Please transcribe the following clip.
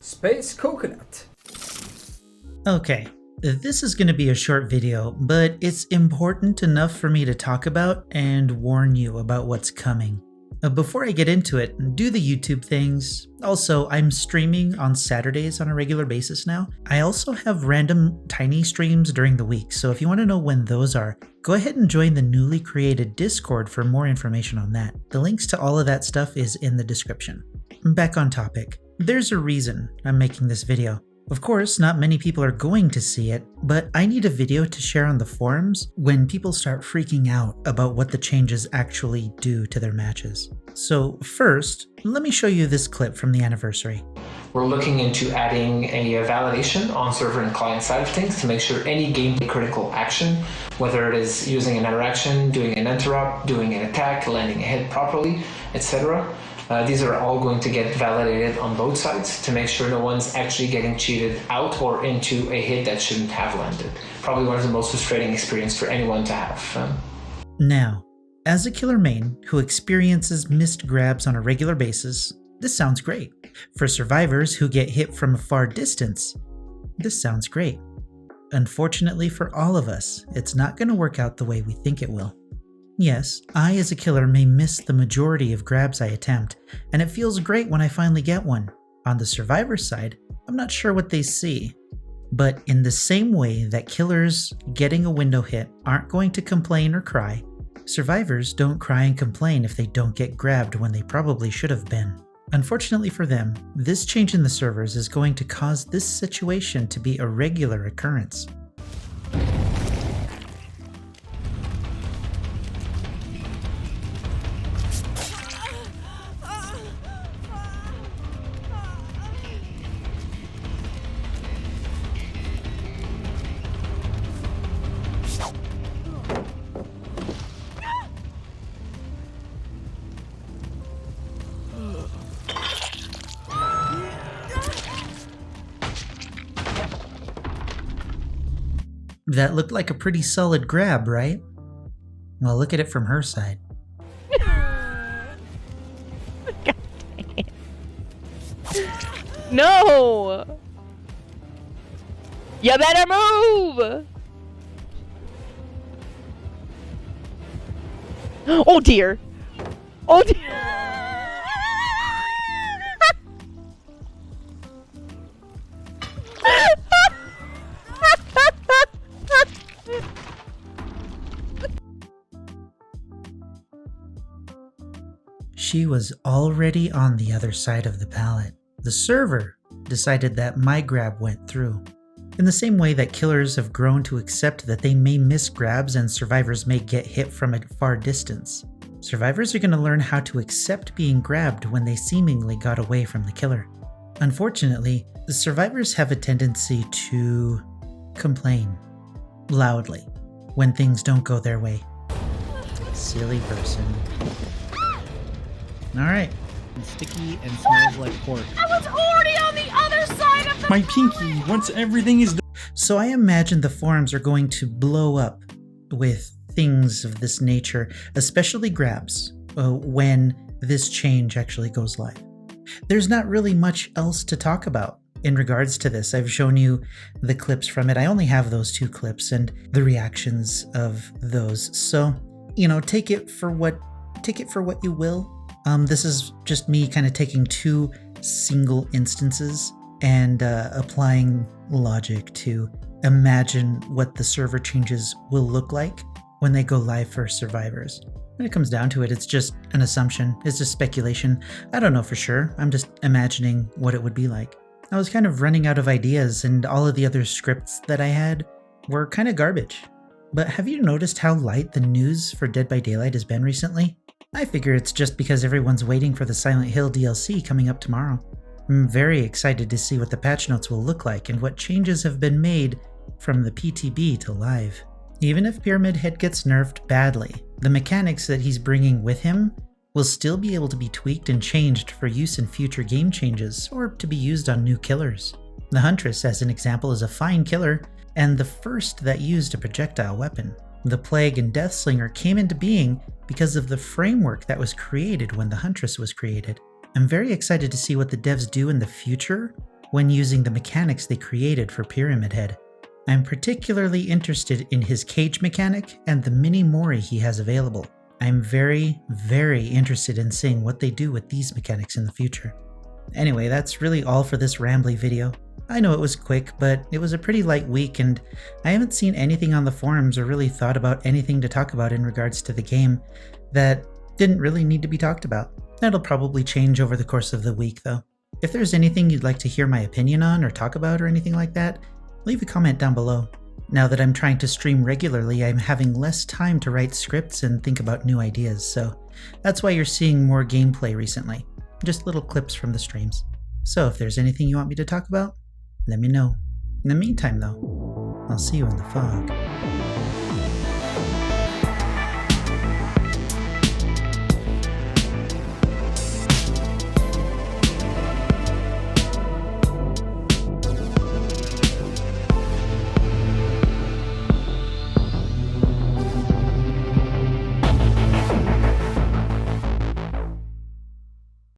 Space coconut. Okay, this is going to be a short video, but it's important enough for me to talk about and warn you about what's coming. Before I get into it, do the YouTube things. Also, I'm streaming on Saturdays on a regular basis now. I also have random tiny streams during the week, so if you want to know when those are, go ahead and join the newly created Discord for more information on that. The links to all of that stuff is in the description. Back on topic. There's a reason I'm making this video. Of course, not many people are going to see it, but I need a video to share on the forums when people start freaking out about what the changes actually do to their matches. So first, let me show you this clip from the anniversary. We're looking into adding a validation on server and client side of things to make sure any gameplay critical action, whether it is using an interaction, doing an interrupt, doing an attack, landing a hit properly, etc. These are all going to get validated on both sides to make sure no one's actually getting cheated out or into a hit that shouldn't have landed. Probably one of the most frustrating experiences for anyone to have. Now, as a killer main who experiences missed grabs on a regular basis, this sounds great. For survivors who get hit from a far distance, this sounds great. Unfortunately for all of us, it's not going to work out the way we think it will. Yes, I as a killer may miss the majority of grabs I attempt, and it feels great when I finally get one. On the survivor side, I'm not sure what they see. But in the same way that killers getting a window hit aren't going to complain or cry, survivors don't cry and complain if they don't get grabbed when they probably should have been. Unfortunately for them, this change in the servers is going to cause this situation to be a regular occurrence. That looked like a pretty solid grab, right? Well, look at it from her side. God dang it. No! You better move! Oh dear! Oh dear! She was already on the other side of the pallet. The server decided that my grab went through. In the same way that killers have grown to accept that they may miss grabs and survivors may get hit from a far distance, survivors are going to learn how to accept being grabbed when they seemingly got away from the killer. Unfortunately, the survivors have a tendency to complain loudly when things don't go their way. Silly person. Alright. And sticky and smells like pork. I was already on the other side of the My pinky, once everything is done. So I imagine the forums are going to blow up with things of this nature, especially grabs, when this change actually goes live. There's not really much else to talk about in regards to this. I've shown you the clips from it. I only have those 2 clips and the reactions of those. So, take it for what you will. This is just me kind of taking 2 single instances and applying logic to imagine what the server changes will look like when they go live for survivors. When it comes down to it, it's just an assumption. It's just speculation. I don't know for sure. I'm just imagining what it would be like. I was kind of running out of ideas, and all of the other scripts that I had were kind of garbage. But have you noticed how light the news for Dead by Daylight has been recently? I figure it's just because everyone's waiting for the Silent Hill DLC coming up tomorrow. I'm very excited to see what the patch notes will look like and what changes have been made from the PTB to live. Even if Pyramid Head gets nerfed badly, the mechanics that he's bringing with him will still be able to be tweaked and changed for use in future game changes or to be used on new killers. The Huntress, as an example, is a fine killer and the first that used a projectile weapon. The Plague and Deathslinger came into being because of the framework that was created when the Huntress was created. I'm very excited to see what the devs do in the future when using the mechanics they created for Pyramid Head. I'm particularly interested in his cage mechanic and the mini Mori he has available. I'm very, very interested in seeing what they do with these mechanics in the future. Anyway, that's really all for this rambly video. I know it was quick, but it was a pretty light week and I haven't seen anything on the forums or really thought about anything to talk about in regards to the game that didn't really need to be talked about. That'll probably change over the course of the week though. If there's anything you'd like to hear my opinion on or talk about or anything like that, leave a comment down below. Now that I'm trying to stream regularly, I'm having less time to write scripts and think about new ideas, so that's why you're seeing more gameplay recently. Just little clips from the streams. So if there's anything you want me to talk about, let me know. In the meantime though, I'll see you in the fog.